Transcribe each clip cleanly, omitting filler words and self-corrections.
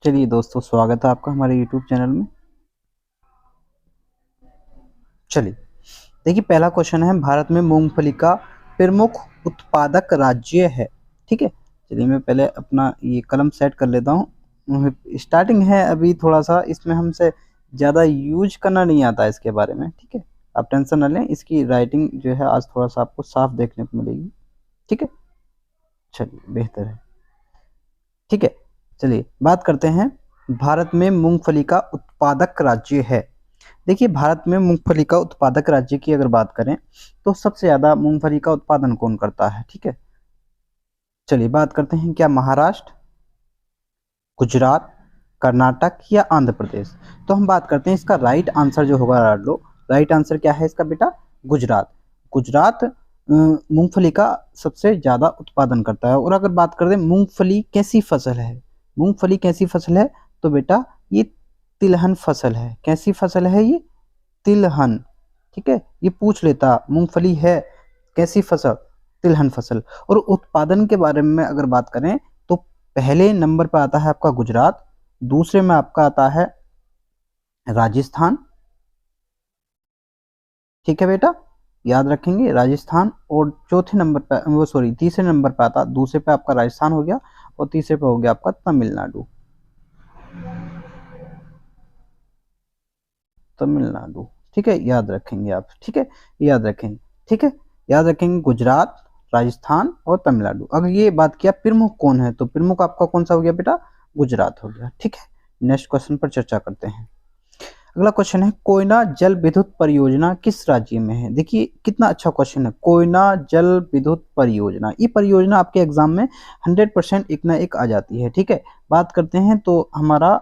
चलिए दोस्तों, स्वागत है आपका हमारे YouTube चैनल में। चलिए देखिए, पहला क्वेश्चन है, भारत में मूंगफली का प्रमुख उत्पादक राज्य है। ठीक है, चलिए मैं पहले अपना ये कलम सेट कर लेता हूँ। स्टार्टिंग है अभी, थोड़ा सा इसमें हमसे ज़्यादा यूज करना नहीं आता है इसके बारे में। ठीक है, आप टेंशन न लें, इसकी राइटिंग जो है आज थोड़ा सा आपको साफ देखने को मिलेगी। ठीक है, चलिए बेहतर है। ठीक है, चलिए बात करते हैं, भारत में मूंगफली का उत्पादक राज्य है। देखिए, भारत में मूंगफली का उत्पादक राज्य की अगर बात करें तो सबसे ज़्यादा मूंगफली का उत्पादन कौन करता है। ठीक है, चलिए बात करते हैं, क्या महाराष्ट्र, गुजरात, कर्नाटक या आंध्र प्रदेश। तो हम बात करते हैं, इसका राइट आंसर जो होगा, राइट आंसर क्या है इसका बेटा, गुजरात। गुजरात मूंगफली का सबसे ज़्यादा उत्पादन करता है। और अगर बात करते हैं मूंगफली कैसी फसल है, मूंगफली कैसी फसल है, तो बेटा ये तिलहन फसल है। कैसी फसल है ये, तिलहन। ठीक है, ये पूछ लेता मूंगफली है कैसी फसल, तिलहन फसल। और उत्पादन के बारे में अगर बात करें तो पहले नंबर पर आता है आपका गुजरात, दूसरे में आपका आता है राजस्थान। ठीक है बेटा, याद रखेंगे राजस्थान। और चौथे नंबर पर तीसरे नंबर पर आता, दूसरे पे आपका राजस्थान हो गया और तीसरे पे हो गया आपका तमिलनाडु। तमिलनाडु, ठीक है, याद रखेंगे आप। ठीक है, याद रखेंगे। ठीक है, याद रखेंगे गुजरात, राजस्थान और तमिलनाडु। अगर ये बात किया प्रमुख कौन है, तो प्रमुख आपका कौन सा हो गया बेटा, गुजरात हो गया। ठीक है, नेक्स्ट क्वेश्चन पर चर्चा करते हैं। अगला क्वेश्चन है, कोयना जल विद्युत परियोजना किस राज्य में है। देखिए कितना अच्छा क्वेश्चन है, कोयना जल विद्युत परियोजना। ये परियोजना आपके एग्जाम में 100% एक ना एक आ जाती है। ठीक है, बात करते हैं तो हमारा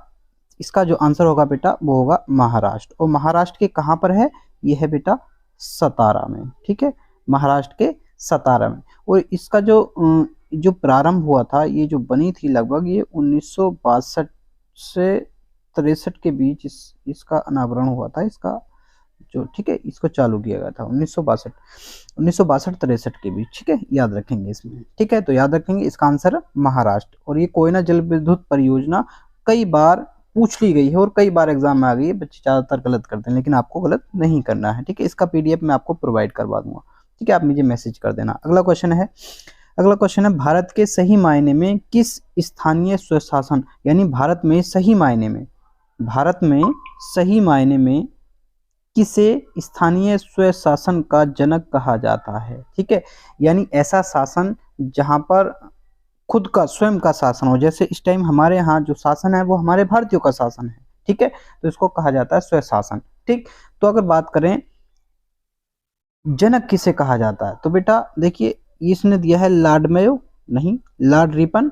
इसका जो आंसर होगा बेटा वो होगा महाराष्ट्र। और महाराष्ट्र के कहाँ पर है, ये है बेटा सतारा में। ठीक है, महाराष्ट्र के सतारा में। और इसका जो प्रारंभ हुआ था, ये जो बनी थी लगभग ये 1962 से 63 के बीच इसका अनावरण हुआ था, इसका जो, ठीक है, इसको चालू किया गया था 1962 63 के बीच। ठीक है, याद रखेंगे इसमें। ठीक है, तो याद रखेंगे इसका आंसर महाराष्ट्र। और ये कोयना जल विद्युत परियोजना कई बार पूछ ली गई है और कई बार एग्जाम में आ गई है। बच्चे ज्यादातर गलत करते हैं, लेकिन आपको गलत नहीं करना है। ठीक है, इसका पीडीएफ मैं आपको प्रोवाइड करवा दूंगा। ठीक है, आप मुझे मैसेज कर देना। अगला क्वेश्चन है, भारत के सही मायने में किस स्थानीय स्वशासन, यानी भारत में सही मायने में किसे स्थानीय स्वशासन का जनक कहा जाता है। ठीक है, यानी ऐसा शासन जहां पर खुद का स्वयं का शासन हो। जैसे इस टाइम हमारे यहाँ जो शासन है वो हमारे भारतीयों का शासन है। ठीक है, तो इसको कहा जाता है स्वशासन। ठीक, तो अगर बात करें जनक किसे कहा जाता है, तो बेटा देखिए इसने दिया है लॉर्ड मेयो, नहीं, लॉर्ड रिपन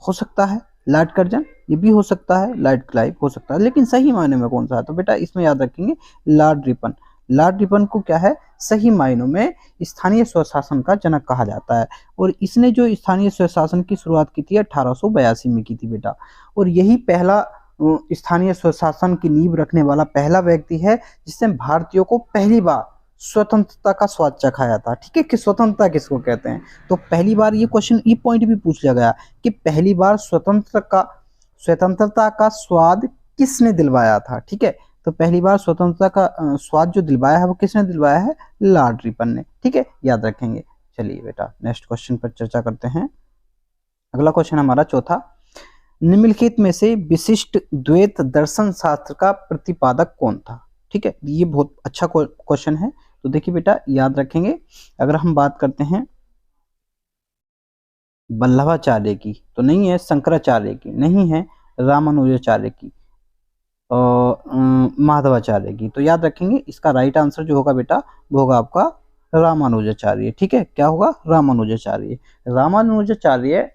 हो सकता है, लॉर्ड कर्जन ये भी हो सकता है, लॉर्ड क्लाइव हो सकता है, लेकिन सही मायने में कौन सा है, तो बेटा इसमें याद रखेंगे लॉर्ड रिपन। लॉर्ड रिपन को क्या है, सही मायनों में स्थानीय स्वशासन का जनक कहा जाता है। और इसने जो स्थानीय स्वशासन की शुरुआत की थी 1882 में की थी बेटा। और यही पहला स्थानीय स्वशासन की नींव रखने वाला पहला व्यक्ति है जिसने भारतीयों को पहली बार स्वतंत्रता का स्वाद चखाया था। ठीक है, कि स्वतंत्रता किसको कहते हैं, तो पहली बार ये क्वेश्चन, ये पॉइंट भी पूछ लिया गया कि पहली बार स्वतंत्रता का स्वाद किसने दिलवाया था। ठीक है, तो पहली बार स्वतंत्रता का स्वाद जो दिलवाया है वो किसने दिलवाया है, लॉर्ड रिपन ने। ठीक है, याद रखेंगे। चलिए बेटा नेक्स्ट क्वेश्चन पर चर्चा करते हैं। अगला क्वेश्चन हमारा चौथा, निम्नलिखित में से विशिष्ट द्वैत दर्शन शास्त्र का प्रतिपादक कौन था। ठीक है, ये बहुत अच्छा क्वेश्चन है। तो देखिए बेटा याद रखेंगे, अगर हम बात करते हैं वल्लभाचार्य की तो नहीं है, शंकराचार्य की नहीं है, रामानुजाचार्य की और माधवाचार्य की। तो याद रखेंगे इसका राइट आंसर जो होगा बेटा वो होगा आपका रामानुजाचार्य। ठीक है, क्या होगा, रामानुजाचार्य। रामानुजाचार्य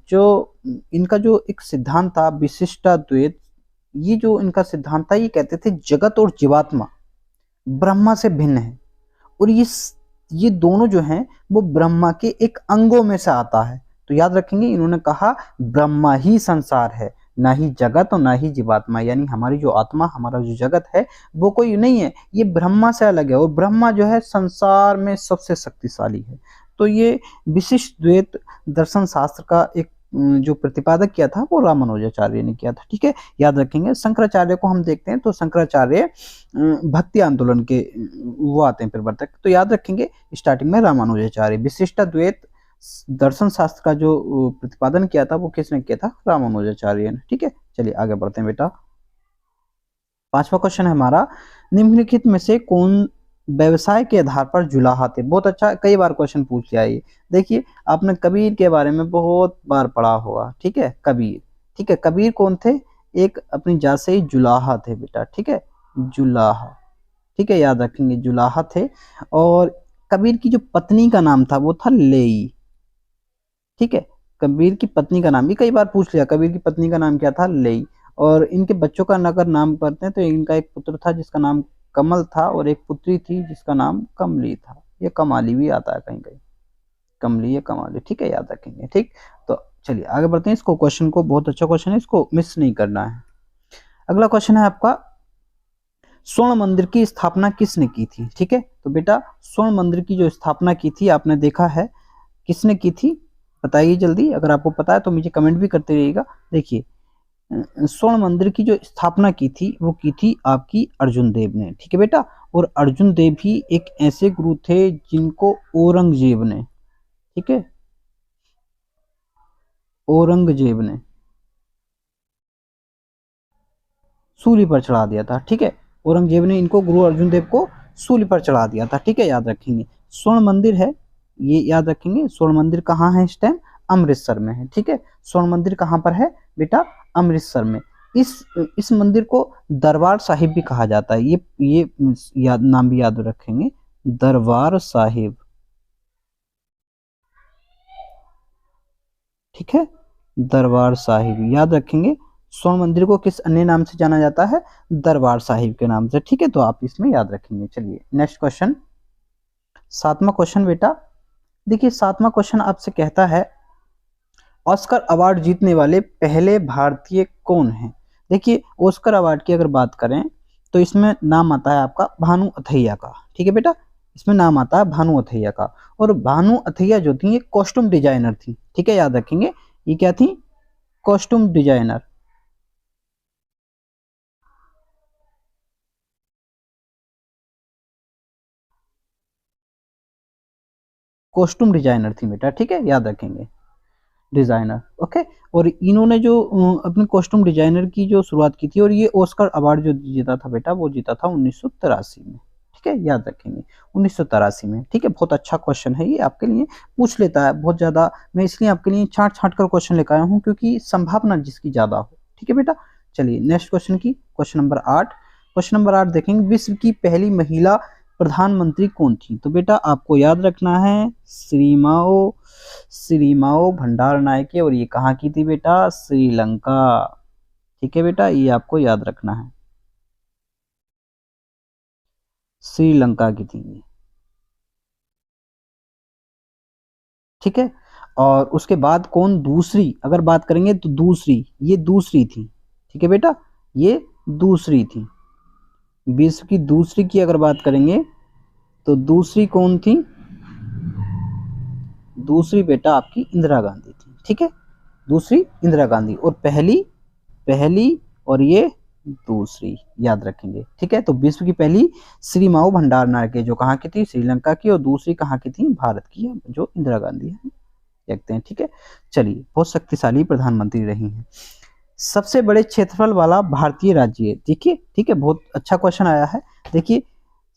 जो इनका जो एक सिद्धांत था विशिष्टाद्वैत, ये जो इनका सिद्धांत था, ये कहते थे जगत और जीवात्मा ब्रह्मा से भिन्न है। और ये दोनों जो हैं वो ब्रह्मा के एक अंगों में से आता है। तो याद रखेंगे इन्होंने कहा ब्रह्मा ही संसार है, ना ही जगत और ना ही जीवात्मा। यानी हमारी जो आत्मा, हमारा जो जगत है वो कोई नहीं है, ये ब्रह्मा से अलग है। और ब्रह्मा जो है संसार में सबसे शक्तिशाली है। तो ये विशिष्ट द्वैत दर्शन शास्त्र का एक जो प्रतिपादक किया था वो रामानुजाचार्य ने किया था, ठीक है, याद रखेंगे। शंकराचार्य को हम देखते हैं तो शंकराचार्य भक्ति आंदोलन के वो आते हैं प्रवर्तक, तो याद रखेंगे स्टार्टिंग में रामानुजाचार्य। विशिष्टाद्वैत दर्शन शास्त्र का जो प्रतिपादन किया था वो किसने किया था, रामानुजाचार्य ने, ठीक है। चलिए आगे बढ़ते हैं बेटा। पांचवा क्वेश्चन है हमारा, निम्नलिखित में से कौन व्यवसाय के आधार पर जुलाहा थे। बहुत अच्छा, कई बार क्वेश्चन पूछ लिया ये। देखिए आपने कबीर के बारे में बहुत बार पढ़ा होगा, ठीक है, कबीर, ठीक है। कबीर कौन थे, एक अपनी जात से ही जुलाहा थे बेटा, ठीक है, जुलाहा, ठीक है, याद रखेंगे जुलाहा थे। और कबीर की जो पत्नी का नाम था वो था लेई, ठीक है। कबीर की पत्नी का नाम भी कई बार पूछ लिया, कबीर की पत्नी का नाम क्या था, लेई। और इनके बच्चों का अगर नाम पढ़ते हैं तो इनका एक पुत्र था जिसका नाम कमल था, और एक पुत्री थी जिसका नाम कमली था। ये कमाली भी आता है कहीं कहीं, कमली या कमाली, ठीक है, याद रखेंगे, ठीक। तो चलिए आगे बढ़ते हैं। इसको क्वेश्चन को, बहुत अच्छा क्वेश्चन है, इसको मिस नहीं करना है। अगला क्वेश्चन है आपका, स्वर्ण मंदिर की स्थापना किसने की थी, ठीक है। तो बेटा स्वर्ण मंदिर की जो स्थापना की थी आपने देखा है, किसने की थी बताइए जल्दी, अगर आपको पता है तो मुझे कमेंट भी करते रहिएगा। देखिए स्वर्ण मंदिर की जो स्थापना की थी वो की थी आपकी अर्जुन देव ने, ठीक है बेटा। और अर्जुन देव ही एक ऐसे गुरु थे जिनको औरंगजेब ने, ठीक है, औरंगजेब ने सूली पर चढ़ा दिया था, ठीक है। औरंगजेब ने इनको, गुरु अर्जुन देव को सूली पर चढ़ा दिया था, ठीक है, याद रखेंगे। स्वर्ण मंदिर है ये, याद रखेंगे। स्वर्ण मंदिर कहाँ है इस टाइम, अमृतसर में है, ठीक है। स्वर्ण मंदिर कहाँ पर है बेटा, अमृतसर में। इस मंदिर को दरबार साहिब भी कहा जाता है, ये याद, नाम भी याद रखेंगे, दरबार साहिब, ठीक है, दरबार साहिब याद रखेंगे। स्वर्ण मंदिर को किस अन्य नाम से जाना जाता है, दरबार साहिब के नाम से, ठीक है, तो आप इसमें याद रखेंगे। चलिए नेक्स्ट क्वेश्चन, सातवां क्वेश्चन बेटा। देखिए सातवां क्वेश्चन आपसे कहता है, ऑस्कर अवार्ड जीतने वाले पहले भारतीय कौन हैं। देखिए ऑस्कर अवार्ड की अगर बात करें तो इसमें नाम आता है आपका भानु अथैया का, ठीक है बेटा, इसमें नाम आता है भानु अथैया का। और भानु अथैया जो थी ये कॉस्ट्यूम डिजाइनर थी, ठीक है, याद रखेंगे, ये क्या थी, कॉस्ट्यूम डिजाइनर, कॉस्ट्यूम डिजाइनर थी बेटा, ठीक है, याद रखेंगे, डिजाइनर, ओके। और इन्होंने जो अपनी कॉस्ट्यूम डिजाइनर की जो शुरुआत की थी, और ये ऑस्कर अवार्ड जो जीता था बेटा वो जीता था 1983 में, ठीक है, याद रखेंगे 1983 में, ठीक है। बहुत अच्छा क्वेश्चन है ये, आपके लिए पूछ लेता है बहुत ज्यादा, मैं इसलिए आपके लिए छांट छांट कर क्वेश्चन लेकर आया हूँ क्योंकि संभावना जिसकी ज्यादा हो, ठीक है बेटा। चलिए नेक्स्ट क्वेश्चन की, क्वेश्चन नंबर 8। क्वेश्चन नंबर 8 देखेंगे, विश्व की पहली महिला प्रधानमंत्री कौन थी। तो बेटा आपको याद रखना है श्रीमाओ भंडार नायके, और ये कहाँ की थी बेटा, श्रीलंका, ठीक है बेटा, ये आपको याद रखना है, श्रीलंका की थी ये, ठीक है। और उसके बाद कौन दूसरी अगर बात करेंगे तो दूसरी, ये दूसरी थी, ठीक है बेटा, ये दूसरी थी। विश्व की दूसरी की अगर बात करेंगे तो दूसरी कौन थी, दूसरी बेटा आपकी इंदिरा गांधी थी, ठीक है, दूसरी इंदिरा गांधी। और पहली, पहली और ये दूसरी, याद रखेंगे, ठीक है। तो विश्व की पहली श्रीमाओ भंडार नायके जो कहाँ की थी, श्रीलंका की, और दूसरी कहाँ की थी, भारत की, जो इंदिरा गांधी है, देखते हैं, ठीक है। चलिए बहुत शक्तिशाली प्रधानमंत्री रही हैं। सबसे बड़े क्षेत्रफल वाला भारतीय राज्य है, देखिए, ठीक है, बहुत अच्छा क्वेश्चन आया है। देखिए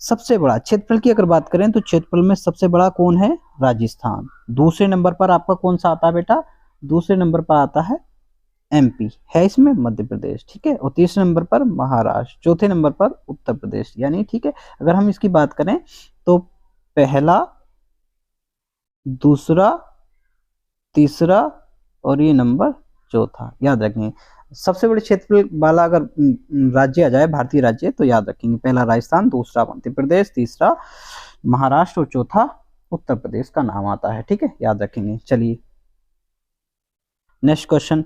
सबसे बड़ा क्षेत्रफल की अगर बात करें तो क्षेत्रफल में सबसे बड़ा कौन है, राजस्थान। दूसरे नंबर पर आपका कौन सा आता है बेटा, दूसरे नंबर पर आता है एमपी, है इसमें मध्य प्रदेश, ठीक है। और तीसरे नंबर पर महाराष्ट्र, चौथे नंबर पर उत्तर प्रदेश, यानी ठीक है। अगर हम इसकी बात करें तो पहला, दूसरा, तीसरा और ये नंबर चौथा, याद रखेंगे। सबसे बड़े क्षेत्रफल वाला अगर राज्य आ जाए, भारतीय राज्य, तो याद रखेंगे पहला राजस्थान, दूसरा मध्य प्रदेश, तीसरा महाराष्ट्र और चौथा उत्तर प्रदेश का नाम आता है, ठीक है, याद रखेंगे। चलिए नेक्स्ट क्वेश्चन,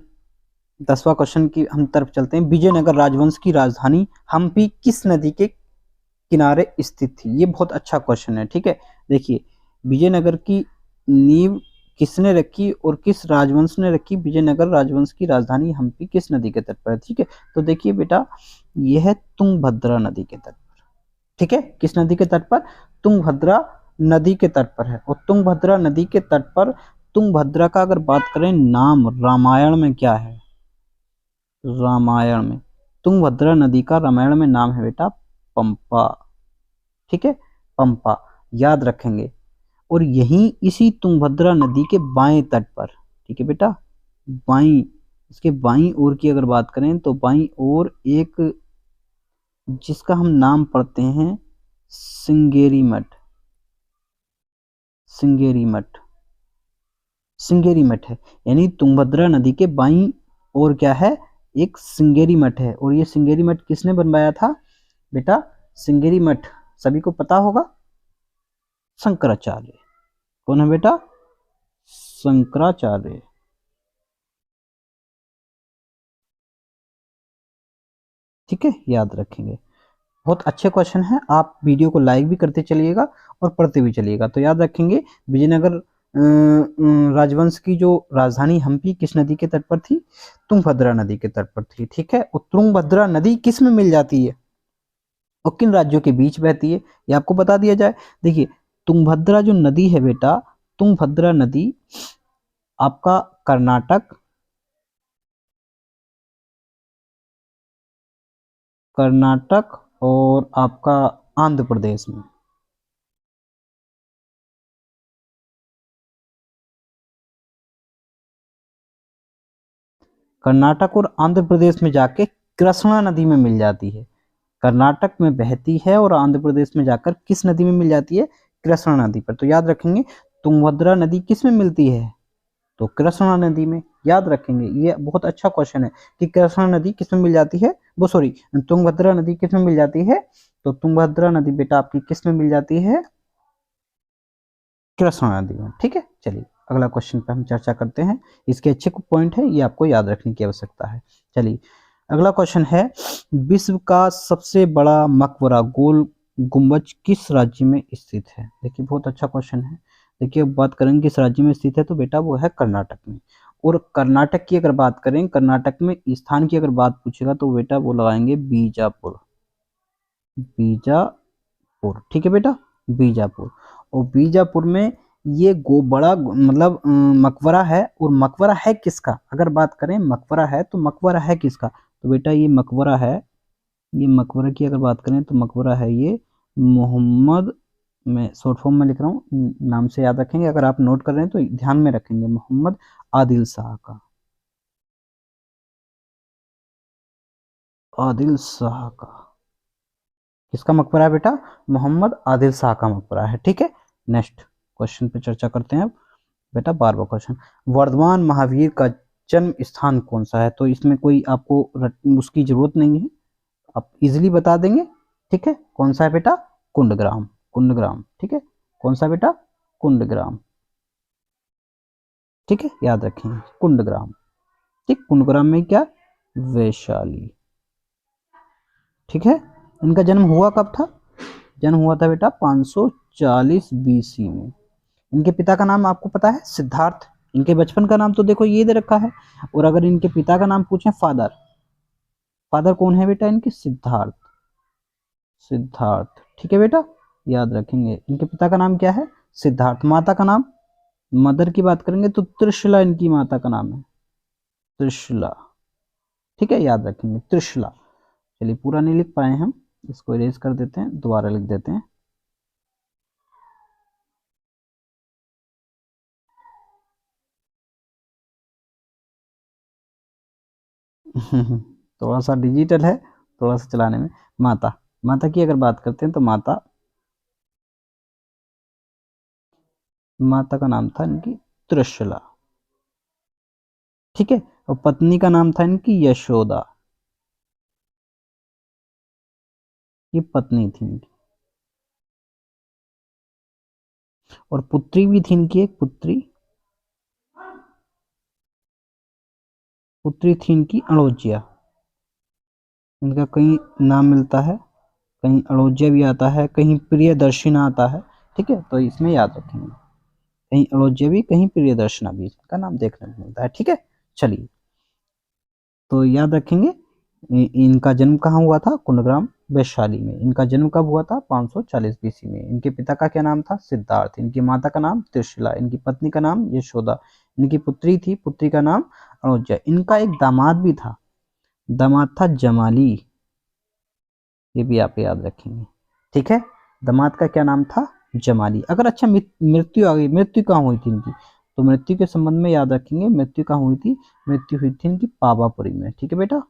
10वां क्वेश्चन की हम तरफ चलते हैं। विजयनगर राजवंश की राजधानी हम्पी किस नदी के किनारे स्थित थी। ये बहुत अच्छा क्वेश्चन है, ठीक है। देखिए विजयनगर की नींव किसने रखी और किस राजवंश ने रखी? विजयनगर राजवंश की राजधानी हम्पी किस नदी के तट पर है? ठीक है, तो देखिए बेटा यह है तुंगभद्रा नदी के तट पर। ठीक है, किस नदी के तट पर? तुंगभद्रा नदी के तट पर है। और तुंगभद्रा नदी के तट पर तुंगभद्रा का अगर बात करें नाम रामायण में क्या है? रामायण में तुंगभद्रा नदी का रामायण में नाम है बेटा पंपा। ठीक है, पंपा याद रखेंगे। और यहीं इसी तुंगभद्रा नदी के बाएं तट पर, ठीक है बेटा, बाईं, इसके बाईं ओर की अगर बात करें तो बाईं ओर एक जिसका हम नाम पढ़ते हैं सिंगेरी मठ। सिंगेरी मठ, सिंगेरी मठ है। यानी तुंगभद्रा नदी के बाईं ओर क्या है? एक सिंगेरी मठ है। और ये सिंगेरी मठ किसने बनवाया था बेटा? सिंगेरी मठ सभी को पता होगा, शंकराचार्य। कौन है बेटा? शंकराचार्य। ठीक है, याद रखेंगे। बहुत अच्छे क्वेश्चन है, आप वीडियो को लाइक भी करते चलिएगा और पढ़ते भी चलिएगा। तो याद रखेंगे विजयनगर राजवंश की जो राजधानी हम्पी किस नदी के तट पर थी? तुंगभद्रा नदी के तट पर थी। ठीक है, और तुंगभद्रा नदी किस में मिल जाती है और किन राज्यों के बीच बहती है, ये आपको बता दिया जाए। देखिए तुंगभद्रा जो नदी है बेटा, तुंगभद्रा नदी आपका कर्नाटक, कर्नाटक और आपका आंध्र प्रदेश में, कर्नाटक और आंध्र प्रदेश में जाके कृष्णा नदी में मिल जाती है। कर्नाटक में बहती है और आंध्र प्रदेश में जाकर किस नदी में मिल जाती है? कृष्णा नदी पर। तो याद रखेंगे तुंगभद्रा नदी किस में मिलती है? तो कृष्णा नदी में। याद रखेंगे, ये बहुत अच्छा क्वेश्चन है कि कृष्णा नदी किस में मिल जाती है, वो सॉरी तुंगभद्रा नदी किस में मिल जाती है? तो तुंगभद्रा नदी बेटा आपकी किस में मिल जाती है? कृष्णा नदी में। ठीक है, चलिए अगला क्वेश्चन पे हम चर्चा करते हैं। इसके अच्छे पॉइंट है, ये आपको याद रखने की आवश्यकता है। चलिए अगला क्वेश्चन है, विश्व का सबसे बड़ा मकबरा गोल गुंबज किस राज्य में स्थित है? देखिए बहुत अच्छा क्वेश्चन है। देखिए बात करेंगे किस राज्य में स्थित है, तो बेटा वो है कर्नाटक में। और कर्नाटक की अगर बात करें, कर्नाटक में स्थान की अगर बात पूछेगा तो बेटा वो लगाएंगे बीजापुर। बीजापुर, ठीक है बेटा, बीजापुर। और बीजापुर में ये बड़ा मतलब मकबरा है। और मकबरा है किसका? अगर बात करें मकबरा है तो मकबरा है किसका? तो बेटा ये मकबरा है, ये मकबरा की अगर बात करें तो मकबरा है ये मोहम्मद, मैं शॉर्ट फॉर्म में लिख रहा हूँ, नाम से याद रखेंगे। अगर आप नोट कर रहे हैं तो ध्यान में रखेंगे, मोहम्मद आदिल शाह का, आदिल शाह का। किसका मकबरा है बेटा? मोहम्मद आदिल शाह का मकबरा है। ठीक है, नेक्स्ट क्वेश्चन पे चर्चा करते हैं बेटा। 12वां क्वेश्चन, वर्धमान महावीर का जन्म स्थान कौन सा है? तो इसमें कोई आपको उसकी जरूरत नहीं है, आप इजिली बता देंगे। ठीक है, कौन सा है बेटा? कुंडग्राम। कुंडग्राम, ठीक है, कौन सा बेटा? कुंडग्राम। ठीक है, याद रखेंगे कुंडग्राम। ठीक, कुंडग्राम में क्या? वैशाली। ठीक है, इनका जन्म हुआ कब था? जन्म हुआ था बेटा 540 बीसी में। इनके पिता का नाम आपको पता है? सिद्धार्थ। इनके बचपन का नाम तो देखो ये दे रखा है। और अगर इनके पिता का नाम पूछें, फादर, फादर कौन है बेटा इनके? सिद्धार्थ। सिद्धार्थ, ठीक है बेटा, याद रखेंगे। इनके पिता का नाम क्या है? सिद्धार्थ। माता का नाम, मदर की बात करेंगे तो त्रिशला इनकी माता का नाम है, त्रिशला। ठीक है, याद रखेंगे त्रिशला। चलिए पूरा नहीं लिख पाए हम, इसको इरेज कर देते हैं, दोबारा लिख देते हैं। थोड़ा सा डिजिटल है, थोड़ा सा चलाने में। माता, माता की अगर बात करते हैं तो माता, माता का नाम था इनकी त्रिशला। ठीक है, और पत्नी का नाम था इनकी यशोदा। ये पत्नी थी इनकी। और पुत्री भी थी इनकी एक पुत्री, पुत्री थी इनकी अड़ोजिया। इनका कहीं नाम मिलता है, कहीं अड़ोजिया भी आता है, कहीं प्रियदर्शिना आता है। ठीक है, तो इसमें याद रखेंगे। कहीं अलोज्य भी, कहीं प्रियदर्शना भी इसका नाम देखने को मिलता है। ठीक है, चलिए तो याद रखेंगे इनका जन्म कहाँ हुआ था, कुंडग्राम वैशाली में। इनका जन्म कब हुआ था, 540 बीसी में। इनके पिता का क्या नाम था, सिद्धार्थ। इनकी माता का नाम त्रिशिला। इनकी पत्नी का नाम यशोदा। इनकी पुत्री थी, पुत्री का नाम अनुजा। इनका एक दामाद भी था, दामाद था जमाली, ये भी आप याद रखेंगे। ठीक है, दामाद का क्या नाम था, जमाली। अगर अच्छा मृत्यु आ गई, मृत्यु कहाँ हुई थी इनकी, तो मृत्यु के संबंध में याद रखेंगे, मृत्यु कहाँ हुई थी, मृत्यु हुई थी इनकी पावापुरी में। ठीक है बेटा,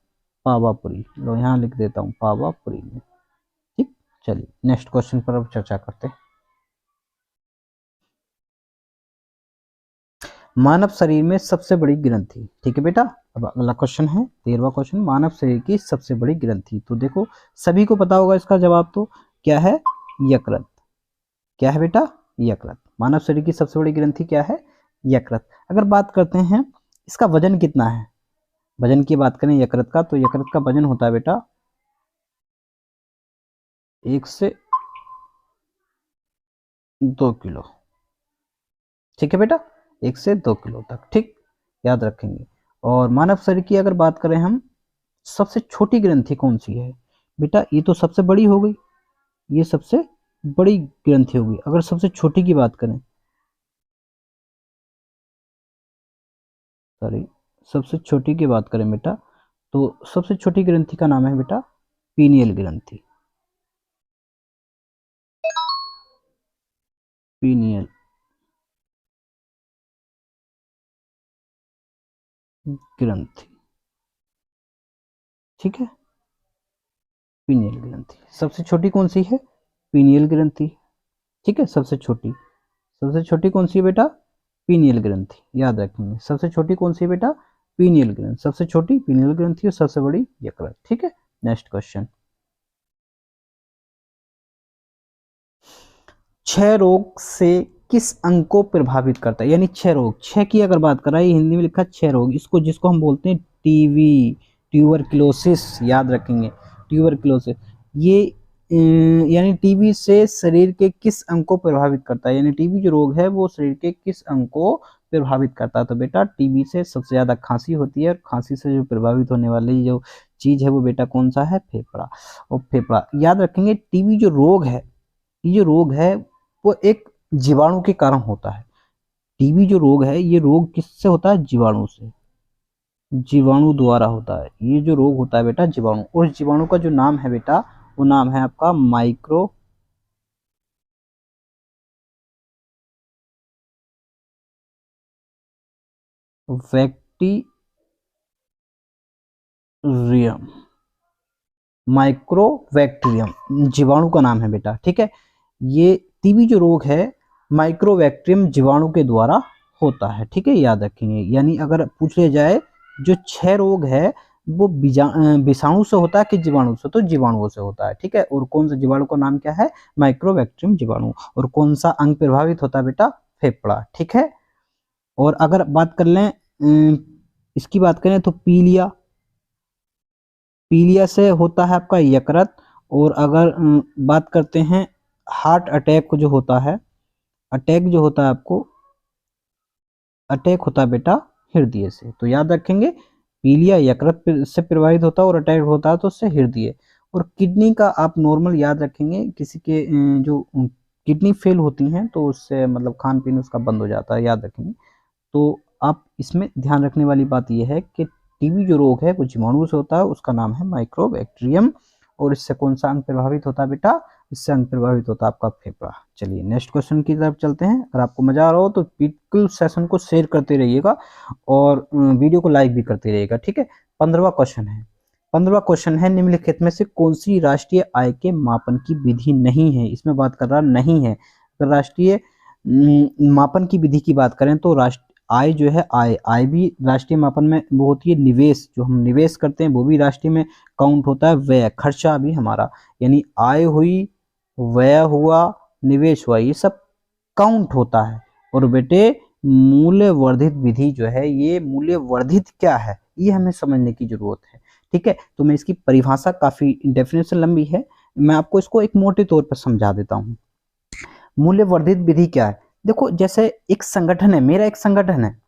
पावापुरी, लो यहाँ लिख देता हूँ, पावापुरी में। ठीक, चलिए नेक्स्ट क्वेश्चन पर अब चर्चा करते हैं। मानव शरीर में सबसे बड़ी ग्रंथि। ठीक है बेटा, अब अगला क्वेश्चन है 13वां क्वेश्चन, मानव शरीर की सबसे बड़ी ग्रंथि। तो देखो सभी को पता होगा इसका जवाब, तो क्या है, यकृत। क्या है बेटा, यकृत। मानव शरीर की सबसे बड़ी ग्रंथि क्या है, यकृत। अगर बात करते हैं इसका वजन कितना है, वजन की बात करें यकृत का, तो यकृत का वजन होता है बेटा 1 से 2 किलो। ठीक है बेटा, 1 से 2 किलो तक। ठीक, याद रखेंगे। और मानव शरीर की अगर बात करें हम, सबसे छोटी ग्रंथि कौन सी है बेटा, ये तो सबसे बड़ी हो गई, ये सबसे बड़ी ग्रंथि होगी। अगर सबसे छोटी की बात करें, सॉरी, सबसे छोटी की बात करें बेटा, तो सबसे छोटी ग्रंथि का नाम है बेटा पीनियल ग्रंथि। पीनियल ग्रंथि। ठीक है, पीनियल ग्रंथि सबसे छोटी कौन सी है, पीनियल ग्रंथि। ठीक है, सबसे छोटी कौन सी है बेटा, पीनियल ग्रंथि। याद रखेंगे, सबसे छोटी कौन सी है बेटा, पीनियल ग्रंथि। सबसे छोटी पीनियल ग्रंथि और सबसे बड़ी यकृत। ठीक है, नेक्स्ट क्वेश्चन, क्षय रोग से किस अंग को प्रभावित करता है, यानी क्षय रोग, क्षय की अगर बात करें, हिंदी में लिखा क्षय रोग, इसको जिसको हम बोलते हैं टीवी, ट्यूबरक्लोसिस। याद रखेंगे, ट्यूबरक्लोसिस। ये यानी टीबी से शरीर के किस अंग को प्रभावित करता है, यानी टीबी जो रोग है वो शरीर के किस अंग को प्रभावित करता है। तो बेटा टीबी से सबसे ज्यादा खांसी होती है, और खांसी से जो प्रभावित होने वाली जो चीज है वो बेटा कौन सा है, फेफड़ा। और फेफड़ा, याद रखेंगे टीबी जो रोग है, ये जो रोग है वो एक जीवाणु के कारण होता है। टीबी जो रोग है, ये रोग किससे होता है, जीवाणु से, जीवाणु द्वारा होता है। ये जो रोग होता है बेटा जीवाणु, और इस जीवाणु का जो नाम है बेटा, वो नाम है आपका माइक्रो बैक्टीरियम। माइक्रोबैक्टीरियम जीवाणु का नाम है बेटा। ठीक है, ये टीबी जो रोग है माइक्रोबैक्टीरियम जीवाणु के द्वारा होता है। ठीक है, याद रखेंगे। यानी अगर पूछ लिया जाए जो क्षय रोग है वो विषाणु से होता है कि जीवाणु से, तो जीवाणुओं से होता है। ठीक है, और कौन सा जीवाणु का नाम क्या है, माइक्रोबैक्टीरियम जीवाणु। और कौन सा अंग प्रभावित होता है बेटा, फेफड़ा। ठीक है, और अगर बात कर लें इसकी बात करें तो पीलिया, पीलिया से होता है आपका यकृत। और अगर बात करते हैं हार्ट अटैक जो होता है, अटैक जो होता है आपको, अटैक होता है बेटा हृदय से। तो याद रखेंगे पीलिया यकृत से प्रभावित होता है, और अटैक होता है तो उससे हृदय। और किडनी का आप नॉर्मल याद रखेंगे, किसी के जो किडनी फेल होती हैं तो उससे मतलब खान पीन उसका बंद हो जाता है, याद रखेंगे। तो आप इसमें ध्यान रखने वाली बात यह है कि टीबी जो रोग है वो जीवाणु से होता है, उसका नाम है माइक्रोबैक्टीरियम। और इससे कौन सा अंग प्रभावित होता है बेटा, इससे अंग प्रभावित होता है आपका फेफड़ा। चलिए नेक्स्ट क्वेश्चन की तरफ चलते हैं। अगर आपको मजा आ रहा हो तो बिल्कुल सेशन को शेयर करते रहिएगा, और वीडियो को लाइक भी करते रहिएगा। ठीक है, 15वां क्वेश्चन है। 15वां क्वेश्चन है, निम्नलिखित में से कौन सी राष्ट्रीय आय के मापन की विधि नहीं है, इसमें बात कर रहा नहीं है। अगर राष्ट्रीय मापन की विधि की बात करें तो राष्ट्र आय जो है, आय भी राष्ट्रीय मापन में वो होती है। निवेश, जो हम निवेश करते हैं वो भी राष्ट्रीय में काउंट होता है। व्यय, खर्चा भी हमारा, यानी आय हुई, व्यय हुआ, निवेश हुआ, ये सब काउंट होता है। और बेटे मूल्य वर्धित विधि जो है, ये मूल्य वर्धित क्या है ये हमें समझने की जरूरत है। ठीक है, तो मैं इसकी परिभाषा, काफी डेफिनेशन लंबी है, मैं आपको इसको एक मोटे तौर पर समझा देता हूँ। मूल्य वर्धित विधि क्या है, देखो जैसे एक संगठन है, मेरा एक संगठन है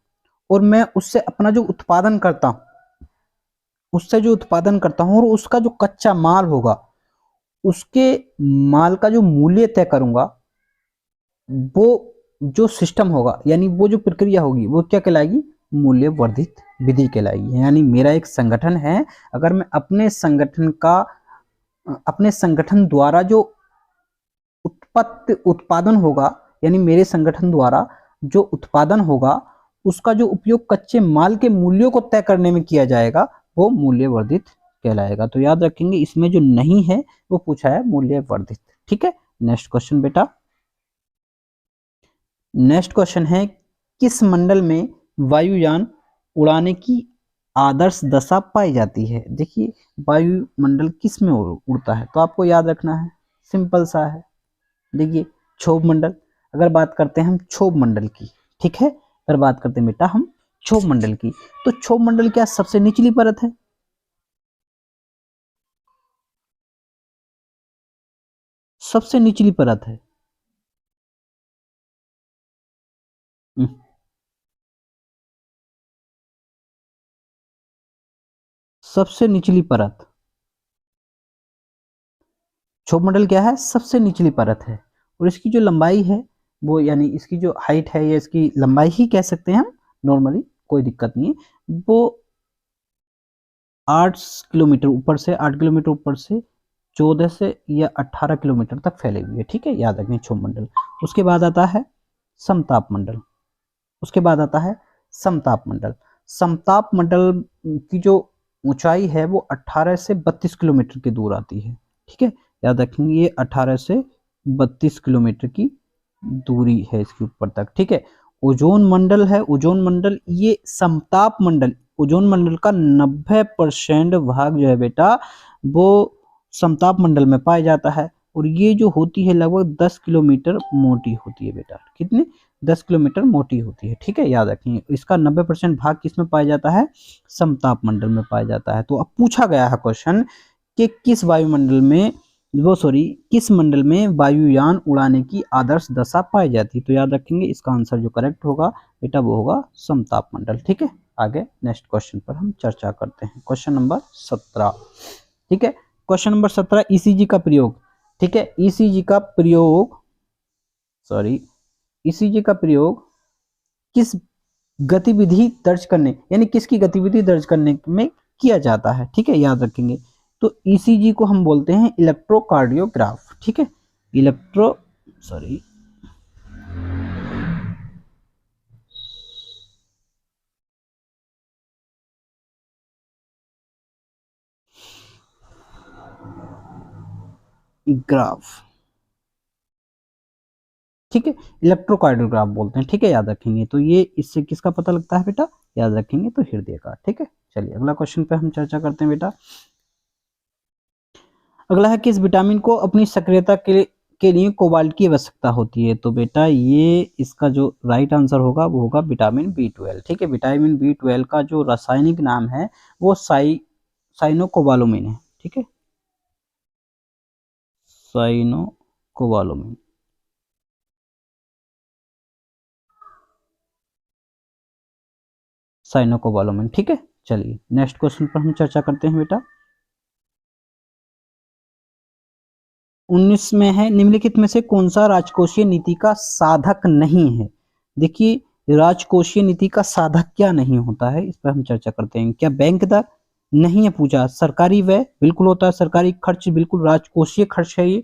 और मैं उससे अपना जो उत्पादन करता हूँ, उससे जो उत्पादन करता हूँ और उसका जो कच्चा माल होगा, उसके माल का जो मूल्य तय करूंगा, वो जो सिस्टम होगा यानी वो जो प्रक्रिया होगी वो क्या कहलाएगी, मूल्य वर्धित विधि कहलाएगी। यानी मेरा एक संगठन है, अगर मैं अपने संगठन द्वारा जो उत्पादन होगा, यानी मेरे संगठन द्वारा जो उत्पादन होगा उसका जो उपयोग कच्चे माल के मूल्यों को तय करने में किया जाएगा, वो मूल्य वर्धित कहलाएगा। तो याद रखेंगे इसमें जो नहीं है वो पूछा है मूल्य वर्धित। ठीक है, नेक्स्ट क्वेश्चन बेटा। नेक्स्ट क्वेश्चन है, किस मंडल में वायुयान उड़ाने की आदर्श दशा पाई जाती है। देखिए वायुमंडल किस में उड़ता है, तो आपको याद रखना है, सिंपल सा है। देखिए क्षोभ मंडल, अगर बात करते हैं हम क्षोभ मंडल की, ठीक है, अगर बात करते हैं बेटा हम क्षोभ मंडल की, तो क्षोभ मंडल क्या सबसे निचली परत है, सबसे निचली परत है। हम्म, सबसे निचली परत, क्षोभ मंडल क्या है, सबसे निचली परत है। और इसकी जो लंबाई है वो, यानी इसकी जो हाइट है या इसकी लंबाई ही कह सकते हैं हम नॉर्मली, कोई दिक्कत नहीं है, वो 8 किलोमीटर ऊपर से, 8 किलोमीटर ऊपर से 14 से या 18 किलोमीटर तक फैली हुई है। ठीक है, याद रखें क्षोभ मंडल। उसके बाद आता है समताप मंडल, उसके बाद आता है समताप मंडल। समताप मंडल की जो ऊंचाई है वो 18 से 32 किलोमीटर की दूर आती है। ठीक है, याद रखेंगे ये 18 से 32 किलोमीटर की दूरी है इसके ऊपर तक। ठीक है, ओजोन मंडल है, ओजोन मंडल ये समताप मंडल, ओजोन मंडल का 90% भाग जो है बेटा वो समताप मंडल में पाया जाता है। और ये जो होती है लगभग 10 किलोमीटर मोटी होती है बेटा, कितनी, 10 किलोमीटर मोटी होती है। ठीक है, याद रखेंगे इसका 90% भाग किस में पाया जाता है, समताप मंडल में पाया जाता है। तो अब पूछा गया है क्वेश्चन कि किस वायुमंडल में, वो सॉरी किस मंडल में वायुयान उड़ाने की आदर्श दशा पाई जाती है। तो याद रखेंगे इसका आंसर जो करेक्ट होगा बेटा वो होगा समताप मंडल। ठीक है, आगे नेक्स्ट क्वेश्चन पर हम चर्चा करते हैं, क्वेश्चन नंबर 17। ठीक है, क्वेश्चन नंबर 17, ईसीजी का प्रयोग। ठीक है, ईसीजी का प्रयोग, सॉरी ईसीजी का प्रयोग किस गतिविधि दर्ज करने, यानी किसकी गतिविधि दर्ज करने में किया जाता है। ठीक है, याद रखेंगे तो ईसीजी को हम बोलते हैं इलेक्ट्रोकार्डियोग्राफ। ठीक है, इलेक्ट्रो सॉरी ग्राफ, ठीक है, इलेक्ट्रोकार्डियोग्राफ बोलते हैं। ठीक है, याद रखेंगे तो ये इससे किसका पता लगता है बेटा, याद रखेंगे तो हृदय का। ठीक है, चलिए अगला क्वेश्चन पे हम चर्चा करते हैं बेटा। अगला है, किस विटामिन को अपनी सक्रियता के लिए कोबाल्ट की आवश्यकता होती है। तो बेटा ये इसका जो राइट आंसर होगा वो होगा विटामिन बी 12। ठीक है, विटामिन बी 12 का जो रासायनिक नाम है वो साइनोकोबालामिन है। ठीक है, साइनोकोबालामिन, साइनोकोबालामिन। ठीक है, चलिए नेक्स्ट क्वेश्चन पर हम चर्चा करते हैं बेटा। 19 में है, निम्नलिखित में से कौन सा राजकोषीय नीति का साधक नहीं है। देखिए राजकोषीय नीति का साधक क्या नहीं होता है, इस पर हम चर्चा करते हैं। क्या बैंक दर, नहीं है पूछा। सरकारी व्यय बिल्कुल होता है, सरकारी खर्च बिल्कुल राजकोषीय खर्च है ये।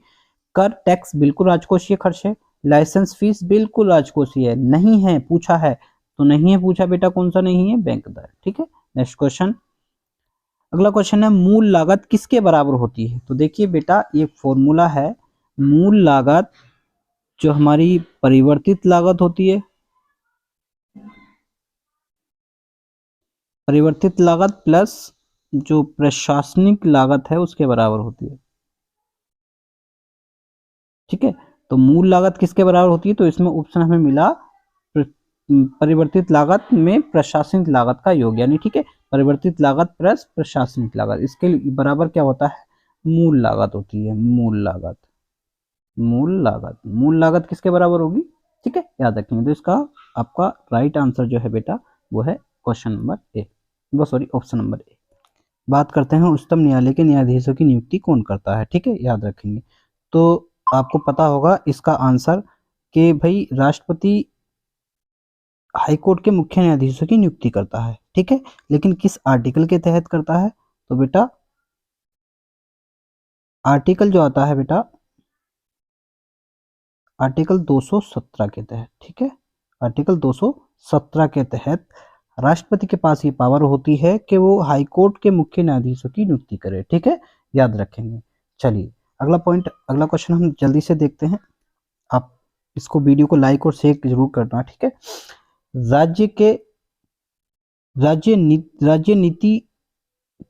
कर टैक्स बिल्कुल राजकोषीय खर्च है। लाइसेंस फीस बिल्कुल राजकोषीय है, नहीं है पूछा है, तो नहीं है पूछा बेटा, कौन सा नहीं है, बैंक दर। ठीक है, नेक्स्ट क्वेश्चन। अगला क्वेश्चन है, मूल लागत किसके बराबर होती है। तो देखिए बेटा ये फॉर्मूला है, मूल लागत जो हमारी परिवर्तित लागत होती है, परिवर्तित लागत प्लस जो प्रशासनिक लागत है उसके बराबर होती है। ठीक है, तो मूल लागत किसके बराबर होती है, तो इसमें ऑप्शन हमें मिला परिवर्तित लागत में प्रशासनिक लागत का योग, यानी ठीक है परिवर्तित लागत प्लस प्रशासनिक लागत, इसके बराबर क्या होता है, मूल लागत होती है। मूल लागत, मूल लागत, मूल लागत किसके बराबर होगी, ठीक है, याद रखेंगे। तो इसका आपका राइट आंसर जो है बेटा वो है क्वेश्चन नंबर ए, वो सॉरी ऑप्शन नंबर ए। बात करते हैं उच्चतम न्यायालय के न्यायाधीशों की नियुक्ति कौन करता है, ठीक है, याद रखेंगे। तो आपको पता होगा इसका आंसर कि भाई राष्ट्रपति हाईकोर्ट के मुख्य न्यायाधीशों की नियुक्ति करता है, ठीक है, लेकिन किस आर्टिकल के तहत करता है? तो बेटा आर्टिकल जो आता है बेटा आर्टिकल 217 के तहत, ठीक है, आर्टिकल 217 के तहत राष्ट्रपति के पास ये पावर होती है कि वो हाईकोर्ट के मुख्य न्यायाधीशों की नियुक्ति करे, ठीक है, याद रखेंगे। चलिए अगला पॉइंट, अगला क्वेश्चन हम जल्दी से देखते हैं। आप इसको वीडियो को लाइक और शेयर जरूर करना, ठीक है। राज्य नीति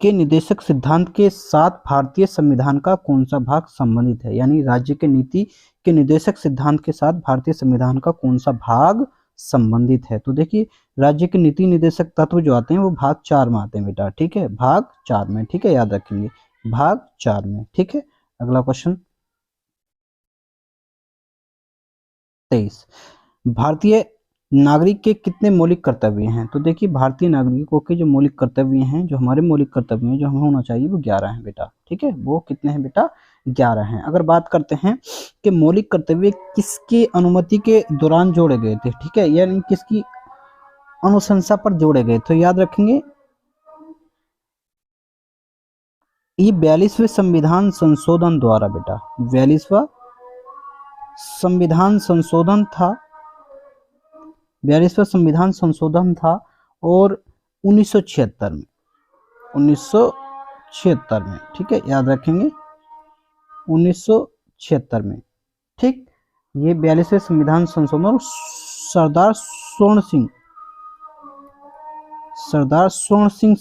के निदेशक सिद्धांत के साथ भारतीय संविधान का कौन सा भाग संबंधित है? यानी राज्य के नीति के निदेशक सिद्धांत के साथ भारतीय संविधान का कौन सा भाग संबंधित है? तो देखिए राज्य के नीति निदेशक तत्व जो आते हैं वो भाग 4 में आते हैं बेटा, ठीक है, भाग 4 में, ठीक है, याद रखेंगे भाग 4 में, ठीक है। अगला क्वेश्चन 23, भारतीय नागरिक के कितने मौलिक कर्तव्य हैं? तो देखिए भारतीय नागरिकों के जो मौलिक कर्तव्य हैं, जो हमारे मौलिक कर्तव्य हैं, जो हमें होना चाहिए वो 11 हैं बेटा, ठीक है, वो कितने हैं बेटा? 11 हैं। अगर बात करते हैं कि मौलिक कर्तव्य किसकी अनुमति के दौरान जोड़े गए थे, ठीक है, यानी किसकी अनुशंसा पर जोड़े गए, तो याद रखेंगे ये 42वें संविधान संशोधन द्वारा बेटा, 42वां संविधान संशोधन था, 42वां संविधान संशोधन था और 1976 में, 1976 में, ठीक है, याद रखेंगे 1976 में, ठीक। ये 42वें संविधान संशोधन और सरदार स्वर्ण सिंह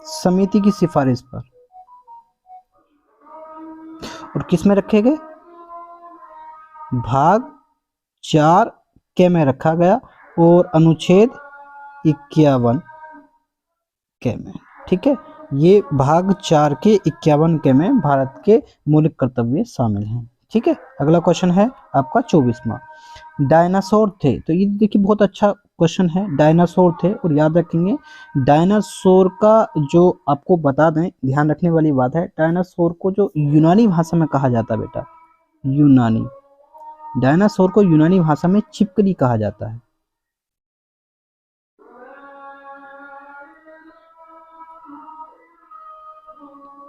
समिति की सिफारिश पर और किस में रखे गए? भाग 4 के में रखा गया और अनुच्छेद 51 के में, ठीक है, ये भाग 4 के 51 के में भारत के मौलिक कर्तव्य शामिल हैं, ठीक है। अगला क्वेश्चन है आपका 24वां, डायनासोर थे, तो ये देखिए बहुत अच्छा क्वेश्चन है, डायनासोर थे, और याद रखेंगे डायनासोर का जो आपको बता दें ध्यान रखने वाली बात है, डायनासोर को जो यूनानी भाषा में कहा जाता है बेटा, यूनानी, डायनासोर को यूनानी भाषा में छिपकली कहा जाता है।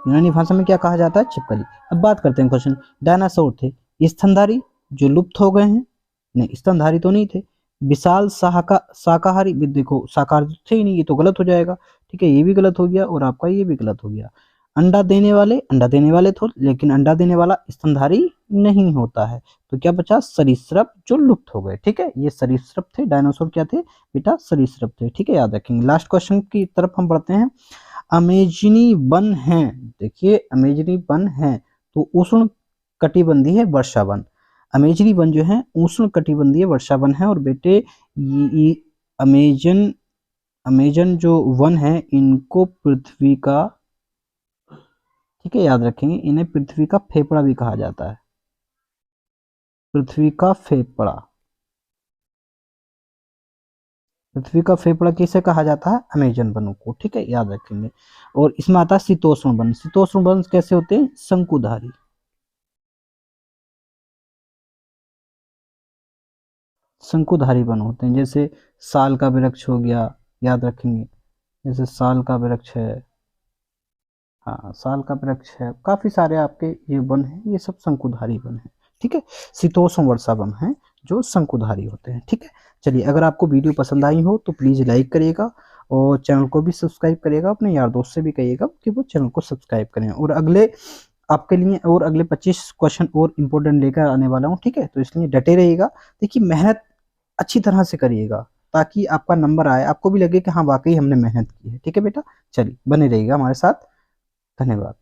यूनानी भाषा में क्या कहा जाता है? छिपकली। अब बात करते हैं क्वेश्चन, डायनासोर थे स्तनधारी जो लुप्त हो गए हैं? नहीं, स्तनधारी तो नहीं थे। विशाल शाकाहारी, देखो शाकाहारी थे ही नहीं, ये तो गलत हो जाएगा, ठीक है, ये भी गलत हो गया और आपका ये भी गलत हो गया। अंडा देने वाले थे, लेकिन अंडा देने वाला स्तनधारी नहीं होता है, तो क्या बचा? सरीसृप जो लुप्त हो गए, ठीक है, ये सरीसृप थे, डायनासोर क्या थे बेटा? सरीसृप थे, ठीक है, याद रखेंगे। लास्ट क्वेश्चन की तरफ हम बढ़ते हैं, अमेजनी वन है, देखिए अमेजनी वन है तो उष्ण कटिबंधीय वर्षा वन, अमेजनी वन जो है उष्ण कटिबंधीय वर्षा वन है, और बेटे ये अमेजन जो वन है इनको पृथ्वी का, ठीक है, याद रखेंगे, इन्हें पृथ्वी का फेफड़ा भी कहा जाता है, पृथ्वी का फेफड़ा, पृथ्वी का फेफड़ा किसे कहा जाता है? अमेजन वनों को, ठीक है, याद रखेंगे। और इसमें आता है शीतोष्ण वन, शीतोष्ण वन कैसे होते हैं? शंकुधारी, शंकुधारी वन होते हैं, जैसे साल का वृक्ष हो गया, याद रखेंगे, जैसे साल का वृक्ष है, हाँ साल का वृक्ष है, काफी सारे आपके ये वन है, ये सब शंकुधारी वन है, ठीक है, शीतोष्ण वर्षा वन है जो शंकुधारी होते हैं, ठीक है। चलिए अगर आपको वीडियो पसंद आई हो तो प्लीज लाइक करिएगा और चैनल को भी सब्सक्राइब करिएगा, अपने यार दोस्त से भी कहिएगा कि वो चैनल को सब्सक्राइब करें, और अगले आपके लिए और अगले 25 क्वेश्चन और इम्पोर्टेंट लेकर आने वाला हूँ, ठीक है, तो इसलिए डटे रहिएगा, देखिए मेहनत अच्छी तरह से करिएगा ताकि आपका नंबर आए, आपको भी लगे कि हाँ वाकई हमने मेहनत की है, ठीक है बेटा। चलिए बने रहिएगा हमारे साथ, धन्यवाद।